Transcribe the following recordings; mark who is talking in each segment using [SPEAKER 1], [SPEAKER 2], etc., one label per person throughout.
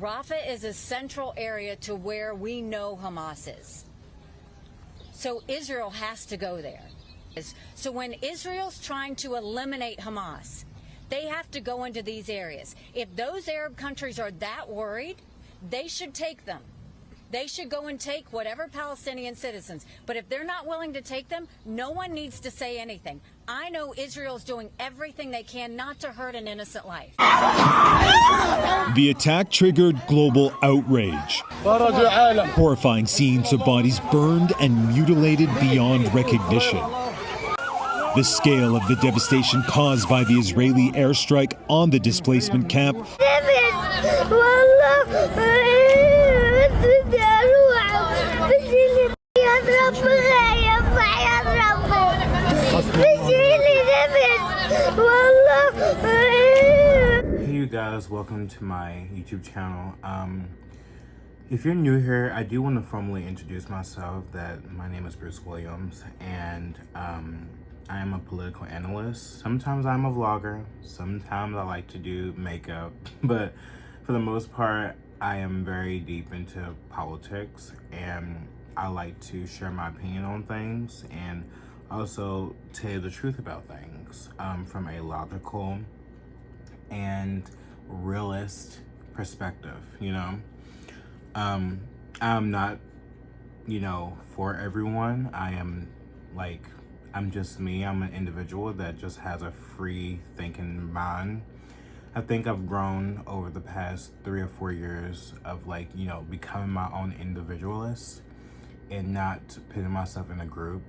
[SPEAKER 1] Rafah is a central area to where we know Hamas is. So Israel has to go there. So when Israel's trying to eliminate Hamas, they have to go into these areas. If those Arab countries are that worried, they should take them. They should go and take whatever Palestinian citizens. But if they're not willing to take them, no one needs to say anything. I know Israel's doing everything they can not to hurt an innocent life.
[SPEAKER 2] The attack triggered global outrage. Horrifying scenes of bodies burned and mutilated beyond recognition. The scale of the devastation caused by the Israeli airstrike on the displacement camp
[SPEAKER 3] Hey you guys, welcome to my YouTube channel. If you're new here, I do want to formally introduce myself that my name is Bruce Williams, and I am a political analyst. Sometimes I'm a vlogger, sometimes I like to do makeup, but for the most part, I am very deep into politics, and I like to share my opinion on things and also tell you the truth about things from a logical and realist perspective, you know. I'm not, you know, for everyone. I'm just me. I'm an individual that just has a free thinking mind. I think I've grown over the past 3 or 4 years of, like, you know, becoming my own individualist and not putting myself in a group.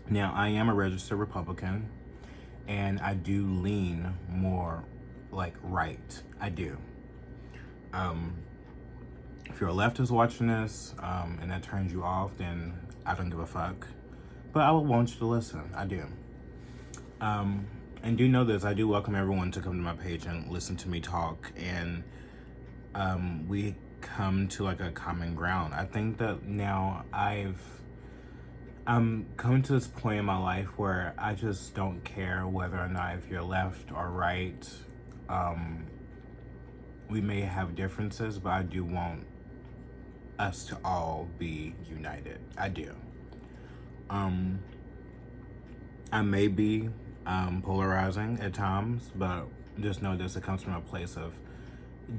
[SPEAKER 3] Now, I am a registered Republican, and I do lean more like right. I do. If you're a leftist watching this and that turns you off, then I don't give a fuck. But I would want you to listen. I do. And do know this, I do welcome everyone to come to my page and listen to me talk, and we come to like a common ground. I think that now I'm coming to this point in my life where I just don't care whether or not if you're left or right. We may have differences, but I do want us to all be united. I do. I may be polarizing at times, but just know this, it comes from a place of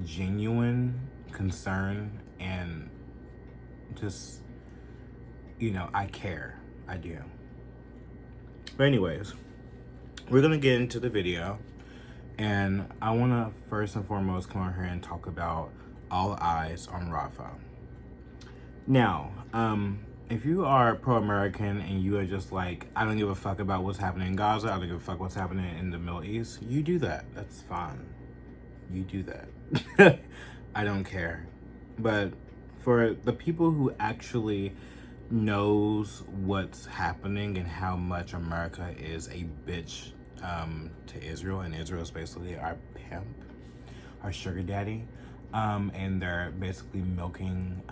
[SPEAKER 3] genuine concern and just, you know, I care. I do. But anyways, we're gonna get into the video, and I want to first and foremost come over here and talk about all eyes on Rafah. Now, if you are pro-American and you are just like, I don't give a fuck about what's happening in Gaza, I don't give a fuck what's happening in the Middle East, you do that. That's fine. You do that. I don't care. But for the people who actually knows what's happening and how much America is a bitch to Israel, and Israel is basically our pimp, our sugar daddy, and they're basically milking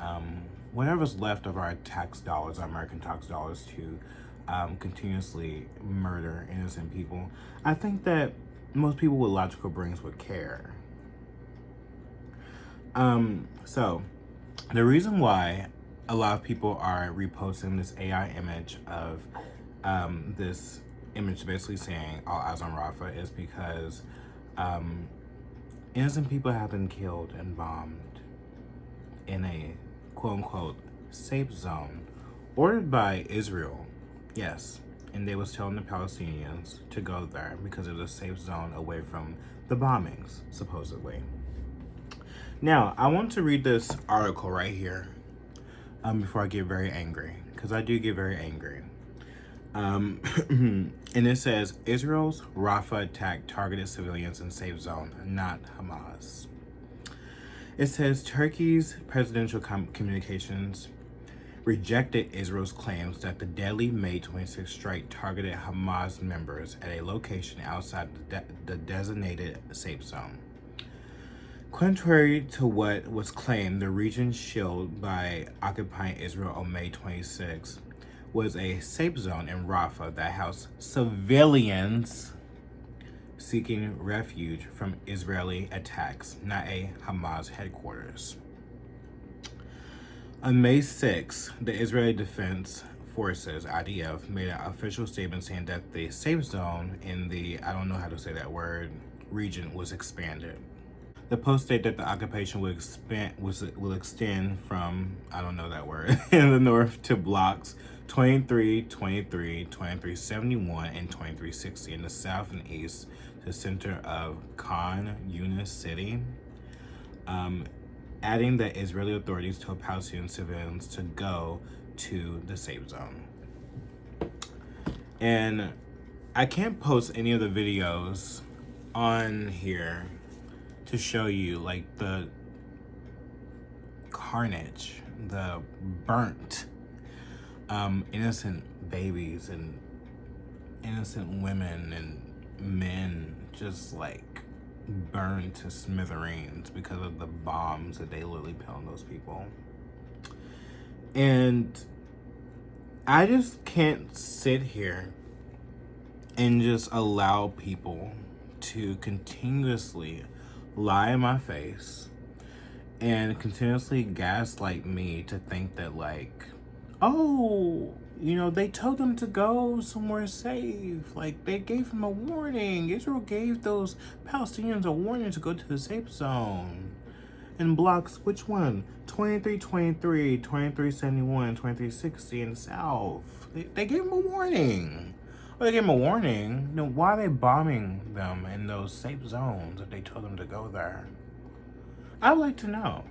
[SPEAKER 3] whatever's left of our tax dollars, our American tax dollars, to continuously murder innocent people. I think that most people with logical brains would care. So the reason why a lot of people are reposting this AI image of this image basically saying all eyes on Rafah is because innocent people have been killed and bombed in a quote-unquote safe zone ordered by Israel. Yes, and they was telling the Palestinians to go there because it was a safe zone away from the bombings, supposedly. Now, I want to read this article right here before I get very angry, because I do get very angry. And it says, Israel's Rafah attack targeted civilians in safe zone, not Hamas. It says Turkey's presidential communications rejected Israel's claims that the deadly May 26 strike targeted Hamas members at a location outside the designated safe zone. Contrary to what was claimed, the region shelled by occupying Israel on May 26 was a safe zone in Rafah that housed civilians seeking refuge from Israeli attacks, not a Hamas headquarters. On May 6, the Israeli Defense Forces, IDF, made an official statement saying that the safe zone in the, I don't know how to say that word, region was expanded. The post stated that the occupation will extend from, I don't know that word, in the north to blocks 2323, 2371, and 2360 in the south and east to the center of Khan Yunis City, adding that Israeli authorities told Palestinian civilians to go to the safe zone. And I can't post any of the videos on here to show you like the carnage, the burnt innocent babies and innocent women and men just like burned to smithereens because of the bombs that they literally put on those people. And I just can't sit here and just allow people to continuously lie in my face and continuously gaslight me to think that like, oh, you know, they told them to go somewhere safe. Like, they gave them a warning. Israel gave those Palestinians a warning to go to the safe zone. In blocks, which one? 2323, 2371, 2360 in the south. They gave them a warning. Well, they gave them a warning. You know, why are they bombing them in those safe zones if they told them to go there? I'd like to know.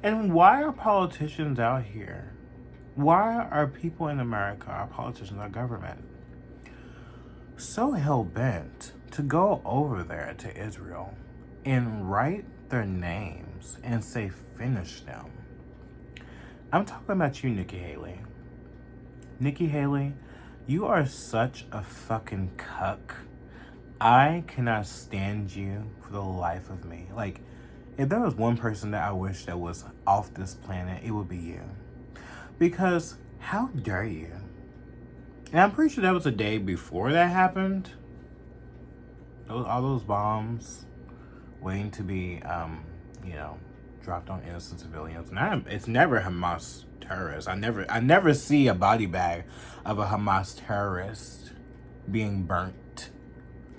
[SPEAKER 3] And why are politicians out here? Why are people in America, our politicians, our government, so hell-bent to go over there to Israel and write their names and say, finish them? I'm talking about you, Nikki Haley. Nikki Haley, you are such a fucking cuck. I cannot stand you for the life of me. Like, if there was one person that I wish that was off this planet, it would be you. Because how dare you? And I'm pretty sure that was a day before that happened. All those bombs waiting to be, dropped on innocent civilians. And it's never Hamas terrorists. I never see a body bag of a Hamas terrorist being burnt.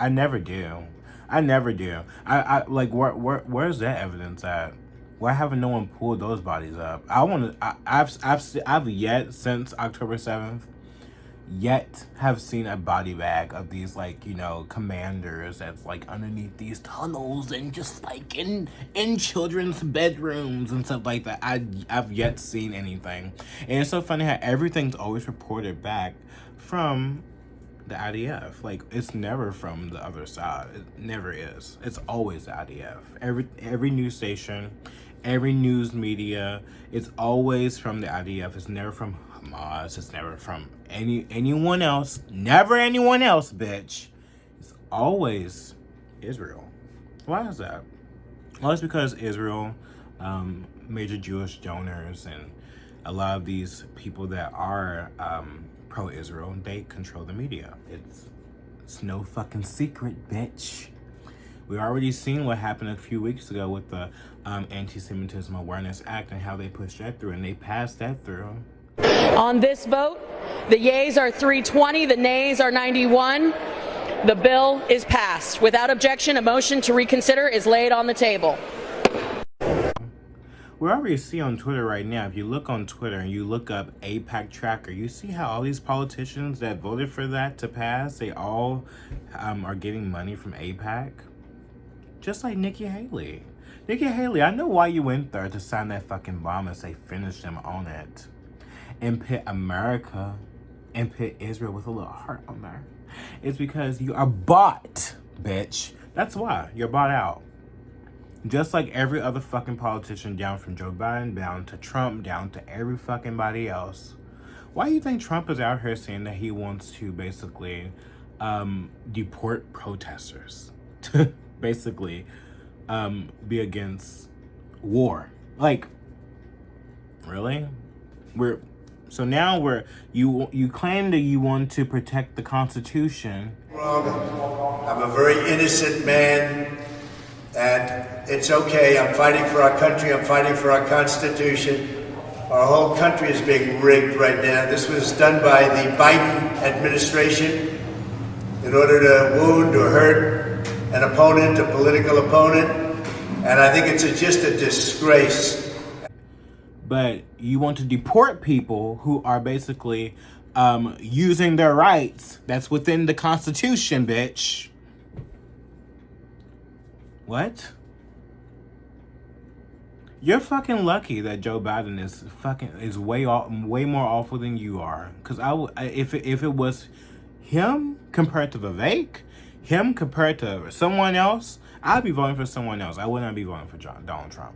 [SPEAKER 3] I never do. I like, where's that evidence at? Why haven't no one pulled those bodies up? I've yet, since October 7th, yet have seen a body bag of these, like, you know, commanders that's like underneath these tunnels and just like in children's bedrooms and stuff like that. I've yet seen anything. And it's so funny how everything's always reported back from the IDF. Like, it's never from the other side. It never is. It's always the IDF. Every news station, every news media, it's always from the IDF. It's never from Hamas. It's never from anyone else. Never anyone else, bitch. It's always Israel. Why is that? Well, it's because Israel, major Jewish donors, and a lot of these people that are pro-Israel, they control the media. It's no fucking secret, bitch. We already seen what happened a few weeks ago with the Anti-Semitism Awareness Act and how they pushed that through, and they passed that through.
[SPEAKER 4] On this vote, the yeas are 320, the nays are 91. The bill is passed. Without objection, a motion to reconsider is laid on the table.
[SPEAKER 3] We already see on Twitter right now, if you look on Twitter and you look up AIPAC tracker, you see how all these politicians that voted for that to pass, they all are getting money from AIPAC. Just like Nikki Haley. Nikki Haley, I know why you went there to sign that fucking bomb and say finish them on it. And put America and put Israel with a little heart on there. It's because you are bought, bitch. That's why. You're bought out. Just like every other fucking politician, down from Joe Biden, down to Trump, down to every fucking body else. Why do you think Trump is out here saying that he wants to basically deport protesters? To basically be against war? Like, really? So now you claim that you want to protect the Constitution
[SPEAKER 5] Wrong. I'm a very innocent man, and it's okay. I'm fighting for our country. I'm fighting for our Constitution. Our whole country is being rigged right now. This was done by the Biden administration in order to wound or hurt an opponent, a political opponent, and I think it's just a disgrace.
[SPEAKER 3] But you want to deport people who are basically using their rights that's within the Constitution, bitch. What? You're fucking lucky that Joe Biden is way more awful than you are. Cause if it was him compared to Vivek, him compared to someone else, I'd be voting for someone else. I would not be voting for Donald Trump,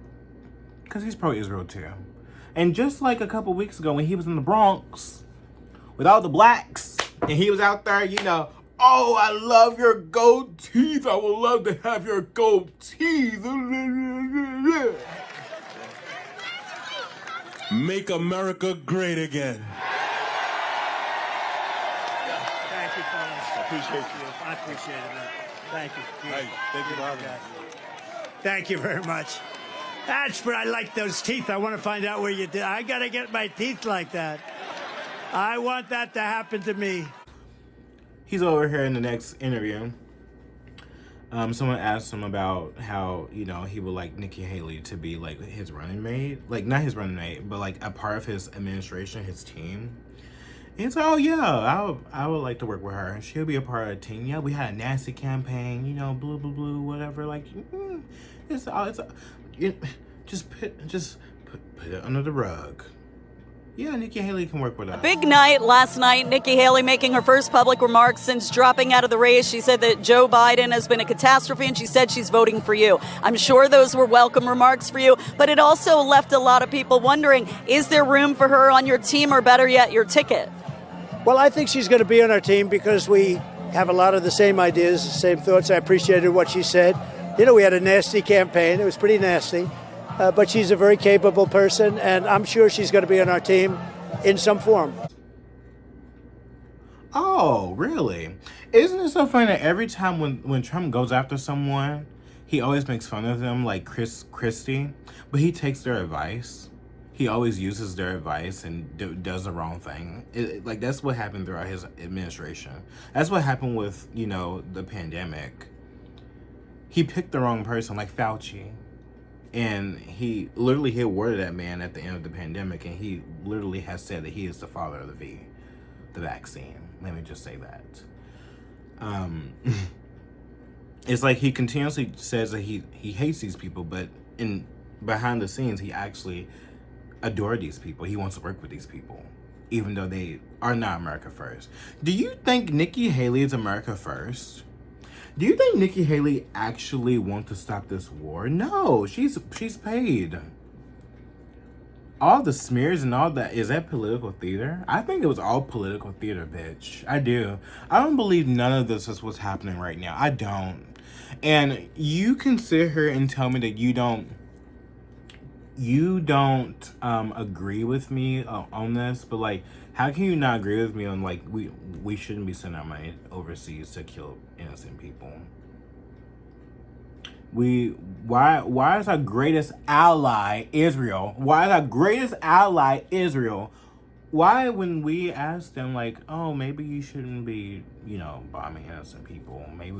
[SPEAKER 3] cause he's pro-Israel too. And just like a couple weeks ago when he was in the Bronx with all the blacks, and he was out there, you know, oh, I love your gold teeth. I would love to have your gold teeth.
[SPEAKER 6] Make America great again.
[SPEAKER 7] Thank you, fellas. I appreciate you. I appreciate it, man. Thank you.
[SPEAKER 6] Hey, thank you for having me.
[SPEAKER 7] Thank you very much. That's where I like those teeth. I want to find out where you did. I got to get my teeth like that. I want that to happen to me.
[SPEAKER 3] He's over here in the next interview. Someone asked him about how, you know, he would like Nikki Haley to be like his running mate. Like, not his running mate, but like a part of his administration, his team. And he's like, oh yeah, I would like to work with her. She'll be a part of the team. Yeah, we had a nasty campaign, you know, blue, blue, blue, whatever. Like, just put it under the rug. Yeah, Nikki Haley can work with us.
[SPEAKER 8] Big night last night. Nikki Haley making her first public remarks since dropping out of the race. She said that Joe Biden has been a catastrophe, and she said she's voting for you. I'm sure those were welcome remarks for you, but it also left a lot of people wondering, is there room for her on your team, or better yet, your ticket?
[SPEAKER 7] Well, I think she's going to be on our team because we have a lot of the same ideas, the same thoughts. I appreciated what she said. You know, we had a nasty campaign. It was pretty nasty. But she's a very capable person, and I'm sure she's going to be on our team in some form.
[SPEAKER 3] Oh, really? Isn't it so funny that every time when Trump goes after someone, he always makes fun of them, like Christie, but he takes their advice. He always uses their advice and does the wrong thing. Like, that's what happened throughout his administration. That's what happened with, you know, the pandemic. He picked the wrong person, like Fauci. And he literally hit word of that man at the end of the pandemic, and he literally has said that he is the father of the vaccine. Let me just say that. It's like he continuously says that he hates these people, but behind the scenes, he actually adores these people. He wants to work with these people, even though they are not America first. Do you think Nikki Haley is America first? Do you think Nikki Haley actually wants to stop this war? No, she's paid. All the smears and all that, is that political theater? I think it was all political theater, bitch. I do. I don't believe none of this is what's happening right now. I don't. And you can sit here and tell me that you don't agree with me on this, but like, how can you not agree with me on like we shouldn't be sending our money overseas to kill innocent people? Why is our greatest ally Israel? Why is our greatest ally Israel? Why, when we ask them like, oh, maybe you shouldn't be, you know, bombing innocent people. Maybe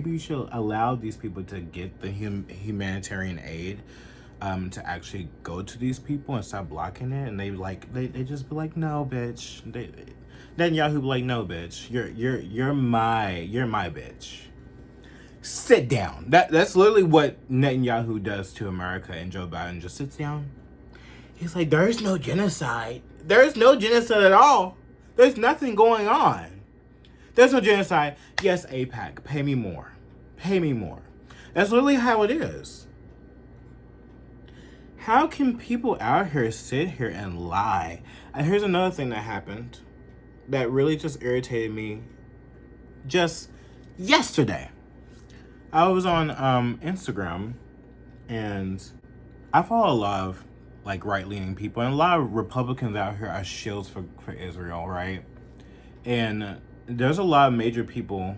[SPEAKER 3] you should allow these people to get the humanitarian aid. To actually go to these people and stop blocking it, and they just be like, no, bitch. Netanyahu be like, no, bitch. You're my bitch. Sit down. That's literally what Netanyahu does to America, and Joe Biden just sits down. He's like, there's no genocide. There's no genocide at all. There's nothing going on. There's no genocide. Yes, AIPAC, pay me more. Pay me more. That's literally how it is. How can people out here sit here and lie? And here's another thing that happened that really just irritated me just yesterday. I was on Instagram, and I follow a lot of like right-leaning people, and a lot of Republicans out here are shills for Israel, right? And there's a lot of major people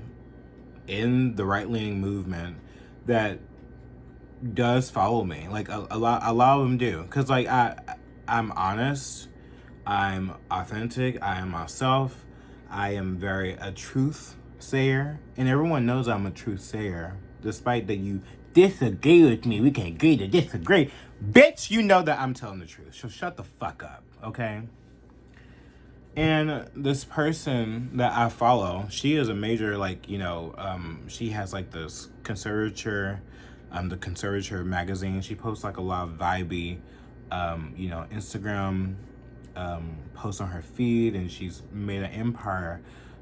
[SPEAKER 3] in the right-leaning movement that does follow me. Like a lot of them do. Cause like I'm honest, I'm authentic, I am myself, I am very a truth sayer, and everyone knows I'm a truth sayer. Despite that you disagree with me, we can agree to disagree. Bitch, you know that I'm telling the truth. So shut the fuck up, okay? And this person that I follow, she is a major, like, she has like this conservator, the Conservator magazine. She posts like a lot of vibey, Instagram posts on her feed, and she's made an empire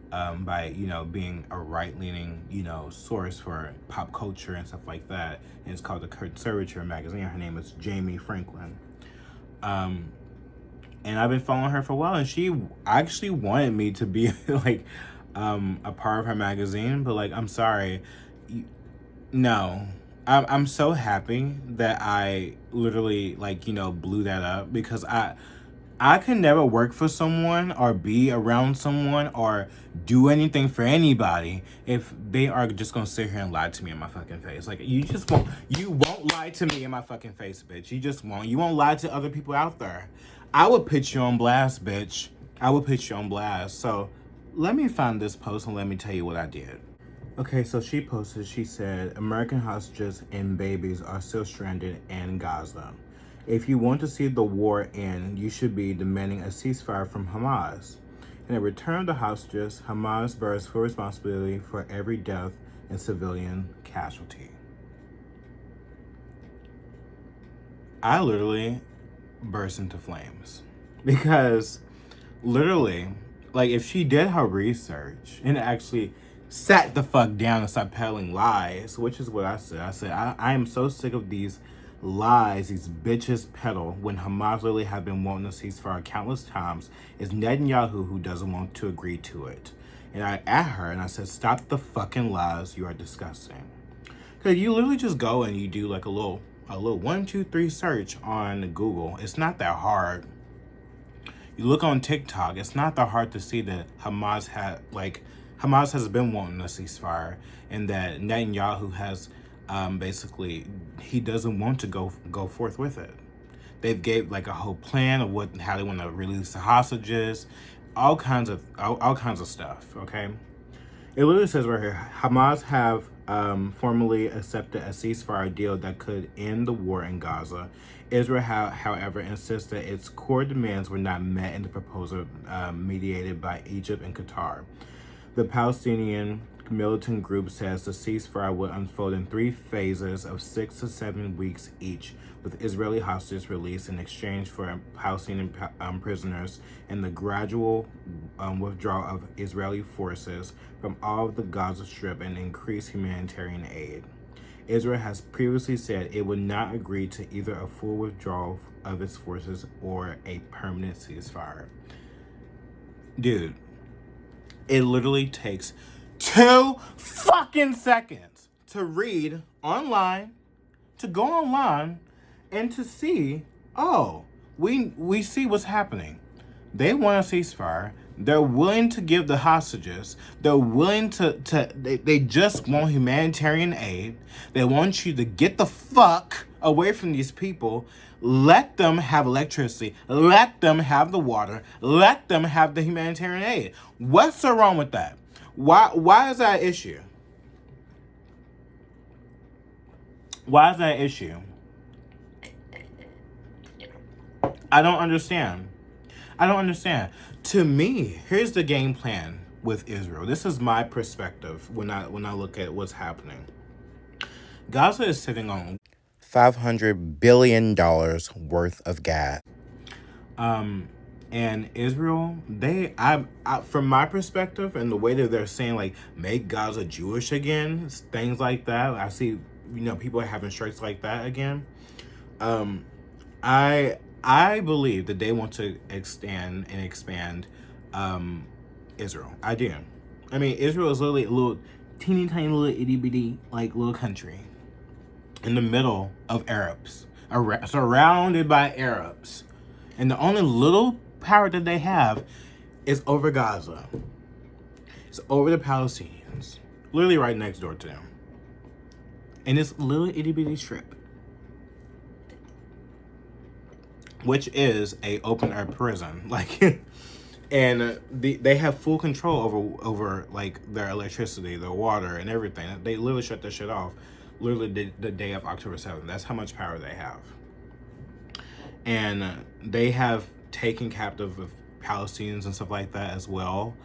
[SPEAKER 3] by, being a right-leaning, source for pop culture and stuff like that. And it's called the Conservator magazine. Her name is Jamie Franklin. And I've been following her for a while, and she actually wanted me to be like a part of her magazine, but like, I'm sorry, no. I'm so happy that I literally blew that up, because I can never work for someone or be around someone or do anything for anybody if they are just gonna sit here and lie to me in my fucking face. Like, you won't lie to me in my fucking face, bitch. You just won't. You won't lie to other people out there. I would put you on blast, bitch. I would put you on blast. So let me find this post and let me tell you what I did. Okay, so she posted, she said, American hostages and babies are still stranded in Gaza. If you want to see the war end, you should be demanding a ceasefire from Hamas. In a return of the hostages, Hamas bears full responsibility for every death and civilian casualty. I literally burst into flames, because literally, like, if she did her research and actually sat the fuck down and stopped peddling lies, which is what I said. I am so sick of these lies these bitches peddle when Hamas literally have been wanting a ceasefire countless times. It's Netanyahu who doesn't want to agree to it. And I at her and I said, stop the fucking lies, you are disgusting. Because you literally just go and you do like a little 1, 2, 3 search on Google. It's not that hard. You look on TikTok, it's not that hard to see that Hamas has been wanting a ceasefire, and that Netanyahu has basically, he doesn't want to go forth with it. They've gave like a whole plan of how they want to release the hostages, all kinds of stuff. Okay, it literally says right here, Hamas have formally accepted a ceasefire deal that could end the war in Gaza. Israel, however, insists that its core demands were not met in the proposal mediated by Egypt and Qatar. The Palestinian militant group says the ceasefire will unfold in 3 phases of 6 to 7 weeks each, with Israeli hostages released in exchange for Palestinian prisoners and the gradual withdrawal of Israeli forces from all of the Gaza Strip and increased humanitarian aid. Israel has previously said it would not agree to either a full withdrawal of its forces or a permanent ceasefire. Dude, it literally takes 2 fucking seconds to read online, to go online, and to see, oh, we see what's happening. They want a ceasefire. They're willing to give the hostages. They're willing they just want humanitarian aid. They want you to get the fuck away from these people. Let them have electricity. Let them have the water. Let them have the humanitarian aid. What's so wrong with that? Why is that an issue? Why is that an issue? I don't understand. To me, here's the game plan with Israel. This is my perspective when I look at what's happening. Gaza is sitting on $500 billion worth of gas. And Israel, from my perspective and the way that they're saying, like, make Gaza Jewish again, things like that. I see, people having strikes like that again. I believe that they want to extend and expand Israel. I do. I mean, Israel is literally a little teeny tiny little itty bitty little country in the middle of Arabs, surrounded by Arabs, and the only little power that they have is over Gaza. It's over the Palestinians, literally right next door to them. And this little itty bitty strip, which is a open air prison, like, and they have full control over like their electricity, their water, and everything. They literally shut their shit off, literally the day of October 7th. That's how much power they have, and they have taken captive of Palestinians and stuff like that as well.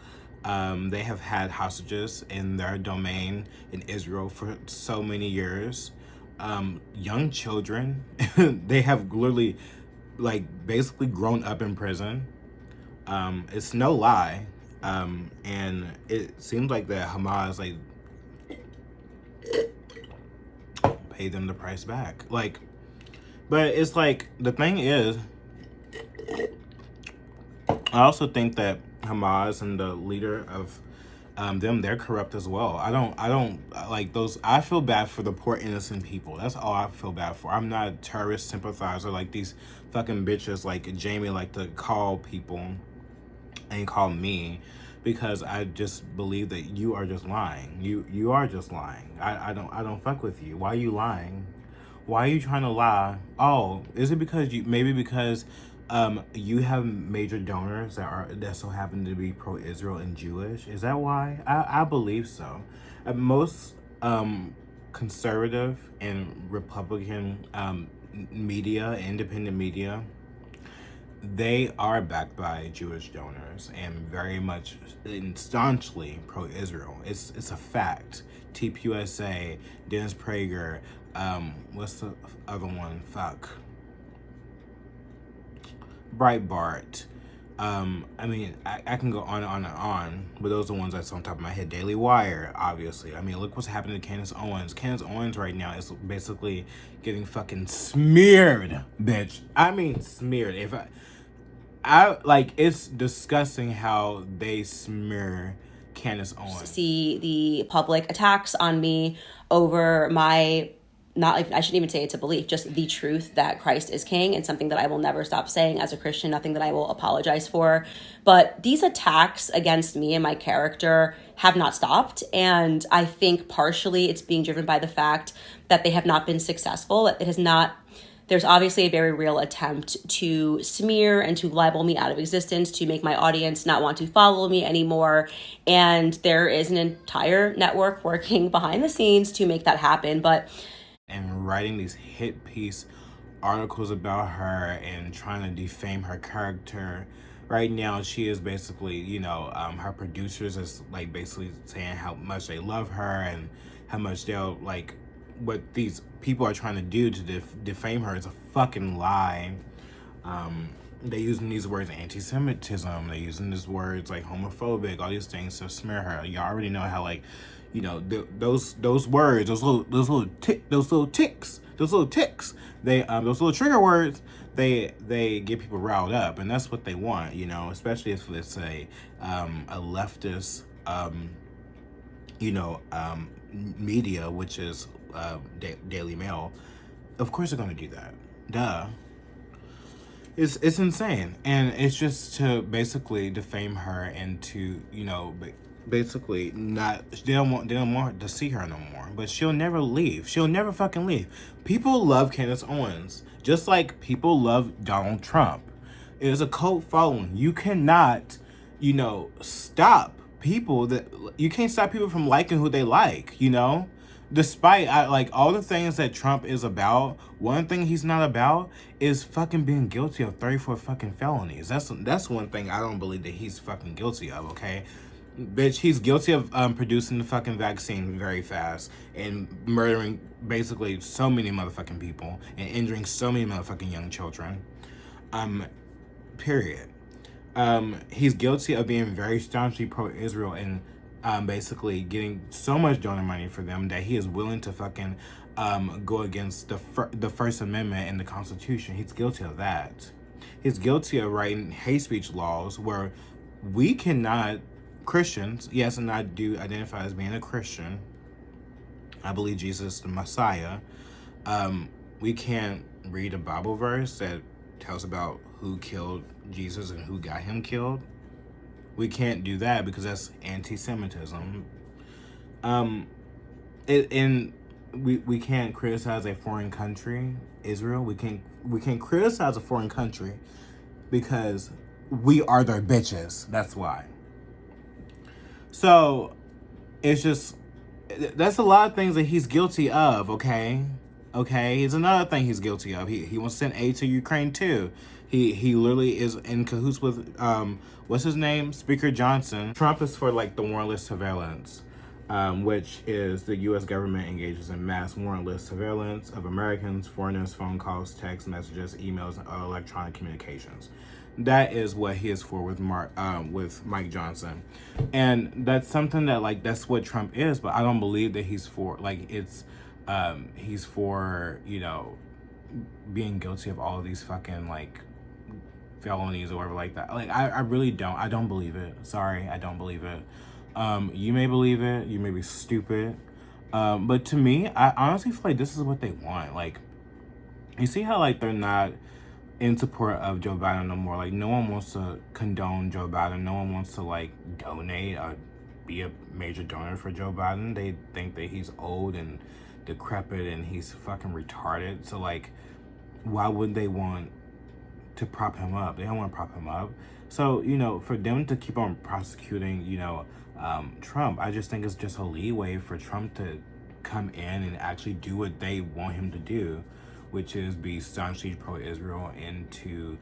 [SPEAKER 3] They have had hostages in their domain in Israel for so many years. Young children, they have literally, like, basically grown up in prison. It's no lie. And it seems like that Hamas, like, paid them the price back. Like, but it's like, the thing is, I also think that Hamas and the leader of them, they're corrupt as well. I don't like those. I feel bad for the poor innocent people. That's all I feel bad for. I'm not a terrorist sympathizer like these fucking bitches like Jamie like to call people and call me, because I just believe that you are just lying. You are just lying. I don't fuck with you. Why are you lying? Why are you trying to lie? Oh, is it because because you have major donors that so happen to be pro-Israel and Jewish? Is that why? I believe so. Most conservative and Republican media, independent media, they are backed by Jewish donors and very much and staunchly pro-Israel. It's a fact. TPUSA, Dennis Prager, what's the other one? Fuck. Breitbart. I mean, I can go on and on and on, but those are the ones that's on top of my head. Daily Wire, obviously. I mean, look what's happening to Candace Owens. Candace Owens right now is basically getting fucking smeared, bitch. I mean, smeared. If I like, it's disgusting how they smear Candace Owens.
[SPEAKER 9] See the public attacks on me over my, not like, I shouldn't even say it's a belief, just the truth that Christ is king, and something that I will never stop saying as a Christian, nothing that I will apologize for. But these attacks against me and my character have not stopped. And I think partially it's being driven by the fact that they have not been successful. It has not, there's obviously a very real attempt to smear and to libel me out of existence, to make my audience not want to follow me anymore. And there is an entire network working behind the scenes to make that happen. But
[SPEAKER 3] and writing these hit piece articles about her and trying to defame her character. Right now, she is basically, you know, her producers is like basically saying how much they love her and how much they'll like, what these people are trying to do to defame her is a fucking lie. They're using these words anti-Semitism. They're using these words like homophobic, all these things to smear her. Y'all already know how, like, you know, those words, those little ticks, those little trigger words, they get people riled up, and that's what they want, you know, especially if it's a leftist, media, which is Daily Mail. Of course they're gonna do that. Duh. It's insane, and it's just to basically defame her and to, you know, basically not, they don't want to see her no more. But she'll never leave. She'll never fucking leave. People love Candace Owens just like people love Donald Trump. It is a cult following. You cannot, you know, stop people you can't stop people from liking who they like, you know? Despite like all the things that Trump is about, one thing he's not about is fucking being guilty of 34 fucking felonies. That's one thing I don't believe that he's fucking guilty of, okay? Bitch, he's guilty of producing the fucking vaccine very fast and murdering basically so many motherfucking people and injuring so many motherfucking young children. Period. He's guilty of being very staunchly pro-Israel and basically getting so much donor money for them that he is willing to fucking go against the First Amendment and the Constitution. He's guilty of that. He's guilty of writing hate speech laws where we cannot, Christians, yes, and I do identify as being a Christian. I believe Jesus is the Messiah. We can't read a Bible verse that tells about who killed Jesus and who got him killed. We can't do that because that's anti-Semitism. We can't criticize a foreign country, Israel. We can't criticize a foreign country because we are their bitches. That's why. So it's just, that's a lot of things that he's guilty of. Okay, it's another thing he's guilty of. He wants to send aid to Ukraine too. He literally is in cahoots with what's his name, Speaker Johnson. Trump is for like the warrantless surveillance, which is the U.S. government engages in mass warrantless surveillance of Americans, foreigners, phone calls, text messages, emails, and electronic communications. That is what he is for with Mike Johnson, and that's something that like that's what Trump is. But I don't believe that he's for like he's for being guilty of all of these fucking like felonies or whatever like that. Like I really don't. I don't believe it. Sorry, I don't believe it. You may believe it. You may be stupid. But to me, I honestly feel like this is what they want. Like, you see how like they're not in support of Joe Biden no more. Like, no one wants to condone Joe Biden. No one wants to like donate or be a major donor for Joe Biden. They think that he's old and decrepit and he's fucking retarded. So like, why would they want to prop him up? They don't want to prop him up. So, for them to keep on prosecuting, Trump, I just think it's just a leeway for Trump to come in and actually do what they want him to do, which is be staunchly pro-Israel and to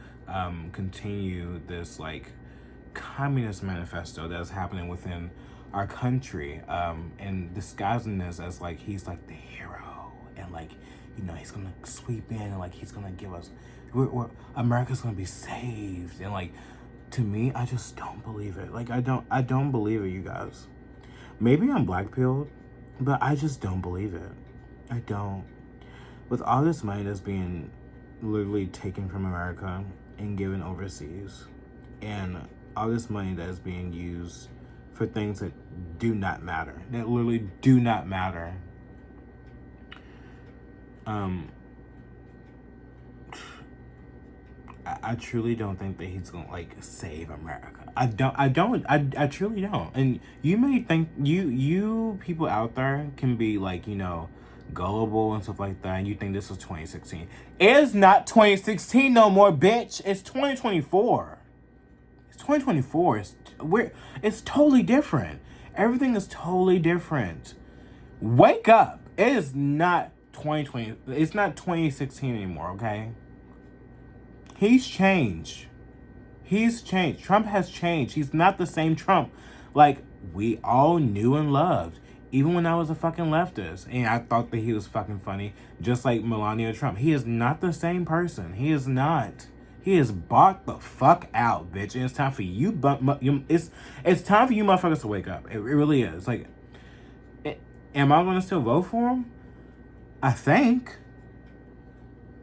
[SPEAKER 3] continue this like communist manifesto that's happening within our country, and disguising this as like he's like the hero and like he's gonna sweep in and like he's gonna give us America's gonna be saved. And like, to me, I just don't believe it. Like, I don't believe it, you guys. Maybe I'm black-pilled, but I just don't believe it. I don't. With all this money that's being literally taken from America and given overseas, and all this money that is being used for things that do not matter, that literally do not matter, I truly don't think that he's gonna like save America. I truly don't. And you may think you people out there can be like, gullible and stuff like that, and you think this was 2016. It's not 2016 no more, bitch. It's 2024. It's 2024. It's totally different. Everything is totally different. Wake up. It is not 2020. It's not 2016 anymore, okay? He's changed. Trump has changed. He's not the same Trump like we all knew and loved. Even when I was a fucking leftist and I thought that he was fucking funny, just like Melania Trump. He is not the same person. He is not. He is bought the fuck out, bitch. And it's time for you. It's time for you motherfuckers to wake up. It really is. Like, am I gonna still vote for him? I think.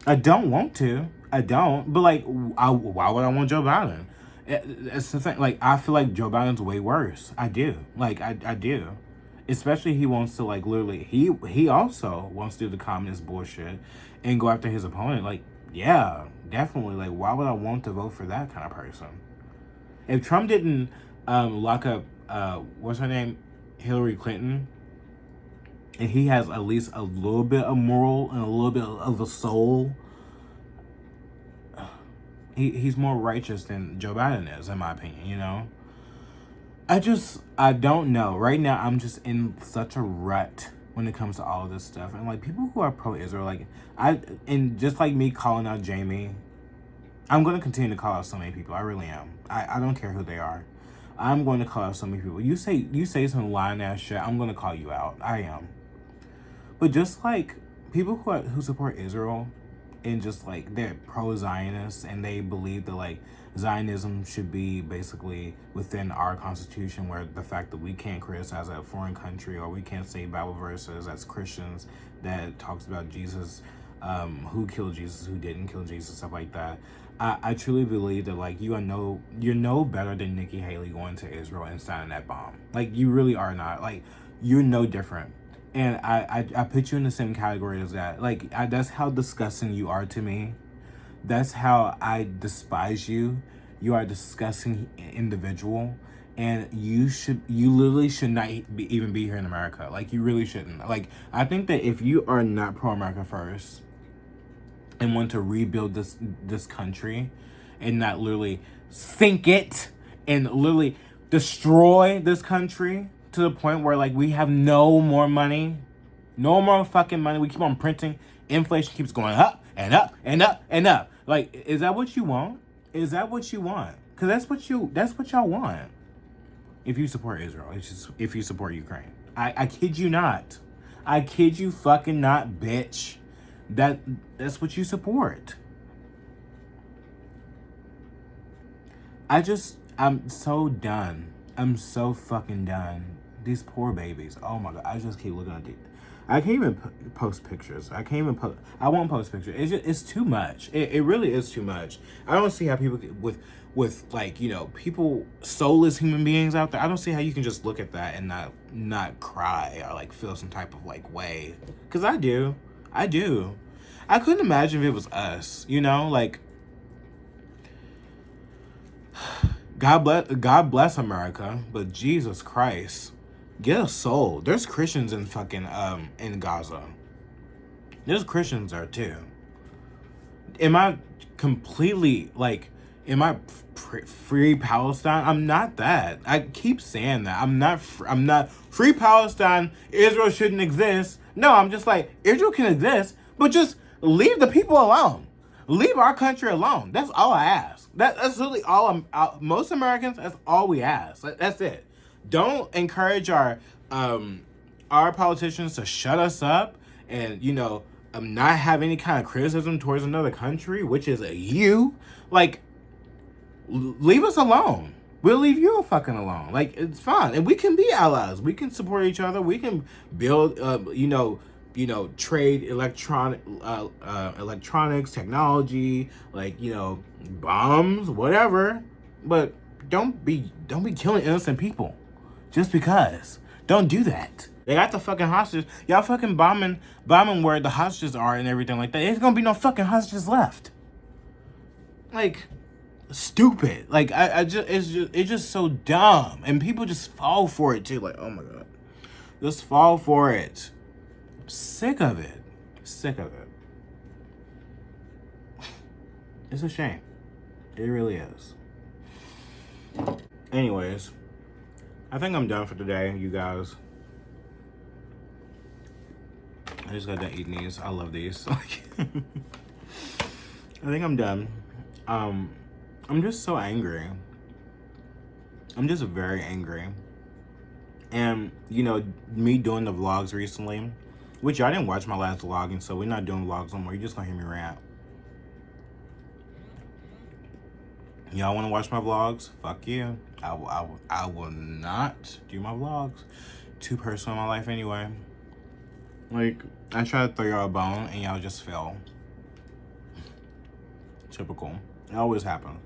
[SPEAKER 3] I don't want to. I don't. But like, why would I want Joe Biden? It's the thing. Like, I feel like Joe Biden's way worse. I do. Like, I do. Especially he wants to like literally. He also wants to do the communist bullshit and go after his opponent. Like, yeah, definitely. Like, why would I want to vote for that kind of person? If Trump didn't lock up what's her name, Hillary Clinton, and he has at least a little bit of moral and a little bit of a soul, he's more righteous than Joe Biden is, in my opinion. I don't know. Right now, I'm just in such a rut when it comes to all of this stuff. And like, people who are pro-Israel, like and just like me calling out Jamie, I'm going to continue to call out so many people. I really am. I don't care who they are. I'm going to call out so many people. You say some lying ass shit, I'm going to call you out. I am. But just like people who support Israel and just like they're pro-Zionists and they believe that like Zionism should be basically within our constitution, where the fact that we can't criticize a foreign country or we can't say Bible verses as Christians that talks about Jesus, who killed Jesus, who didn't kill Jesus, stuff like that. I truly believe that like you're no better than Nikki Haley going to Israel and signing that bomb. Like, you really are not. Like, you're no different. And I put you in the same category as that. Like, that's how disgusting you are to me. That's how I despise you. You are a disgusting individual. And you literally should not even be here in America. Like, you really shouldn't. Like, I think that if you are not pro-America first and want to rebuild this country and not literally sink it and literally destroy this country to the point where, like, we have no more money, no more fucking money. We keep on printing. Inflation keeps going up and up and up and up. Like, is that what you want? Is that what you want? Because that's what y'all want. If you support Israel, if you support Ukraine. I kid you not. I kid you fucking not, bitch. That's what you support. I'm so done. I'm so fucking done. These poor babies. Oh my God. I just keep looking at these. I can't even post pictures. I won't post pictures. It's too much. It really is too much. I don't see how people with like, you know, people, soulless human beings out there. I don't see how you can just look at that and not cry or like feel some type of like way. Cause I do. I couldn't imagine if it was us, you know, like, God bless America, but Jesus Christ, get a soul. There's Christians in fucking in Gaza. There's Christians there too. Am I completely like? Am I free Palestine? I'm not that. I keep saying that. I'm not free Palestine. Israel shouldn't exist. No, I'm just like, Israel can exist, but just leave the people alone. Leave our country alone. That's all I ask. That's really all most Americans, that's all we ask. That's it. Don't encourage our politicians to shut us up and, you know, not have any kind of criticism towards another country, which is you. Like, leave us alone. We'll leave you fucking alone. Like, it's fine. And we can be allies. We can support each other. We can build, trade electronics, technology, like, you know, bombs, whatever. But don't be killing innocent people just because. Don't do that. They got the fucking hostages. Y'all fucking bombing where the hostages are and everything like that. There's gonna be no fucking hostages left. Like, stupid. Like, it's just so dumb, and people just fall for it too. Like, oh my God, just fall for it. I'm sick of it. It's a shame. It really is. Anyways, I think I'm done for today, you guys. I just got done eating these. I love these. I think I'm done. I'm just so angry. I'm just very angry. And, you know, me doing the vlogs recently, which y'all didn't watch my last vlog, and so we're not doing vlogs no more. You're just gonna hear me rant. Y'all wanna watch my vlogs? Fuck you. I will not do my vlogs. Too personal in my life anyway. Like, I try to throw y'all a bone and y'all just fail. Typical. It always happens.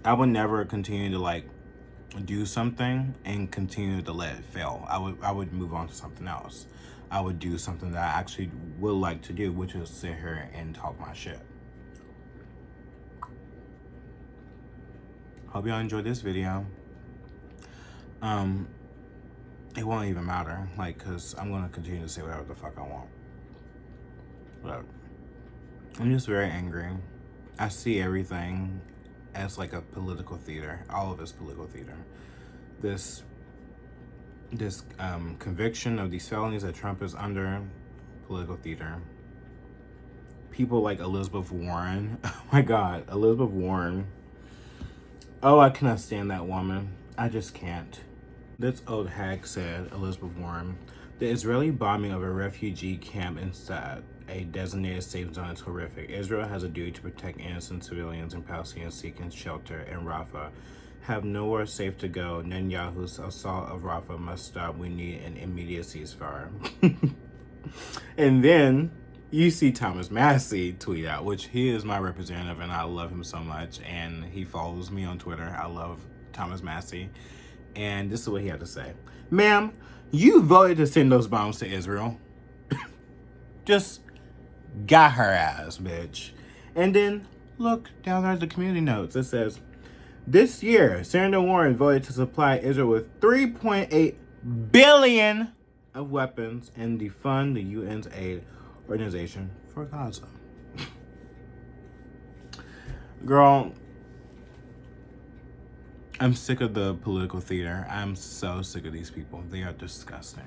[SPEAKER 3] I would never continue to like do something and continue to let it fail. I would move on to something else. I would do something that I actually would like to do, which is sit here and talk my shit. Hope y'all enjoyed this video. It won't even matter, like, cause I'm gonna continue to say whatever the fuck I want. But I'm just very angry. I see everything as like a political theater. All of it's political theater. This conviction of these felonies that Trump is under, political theater. People like Elizabeth Warren. Oh my God, Elizabeth Warren. Oh, I cannot stand that woman. I just can't. This old hag said, Elizabeth Warren, the Israeli bombing of a refugee camp inside a designated safe zone is horrific. Israel has a duty to protect innocent civilians and Palestinians seeking shelter in Rafah. Have nowhere safe to go. Netanyahu's assault of Rafah must stop. We need an immediate ceasefire. And then you see Thomas Massey tweet out, which he is my representative and I love him so much. And he follows me on Twitter. I love Thomas Massey. And this is what he had to say. Ma'am, you voted to send those bombs to Israel. Just got her ass, bitch. And then look down there at the community notes. It says, This year, Senator Warren voted to supply Israel with $3.8 billion of weapons and defund the UN's aid organization for Gaza. Girl, I'm sick of the political theater. I'm so sick of these people. They are disgusting.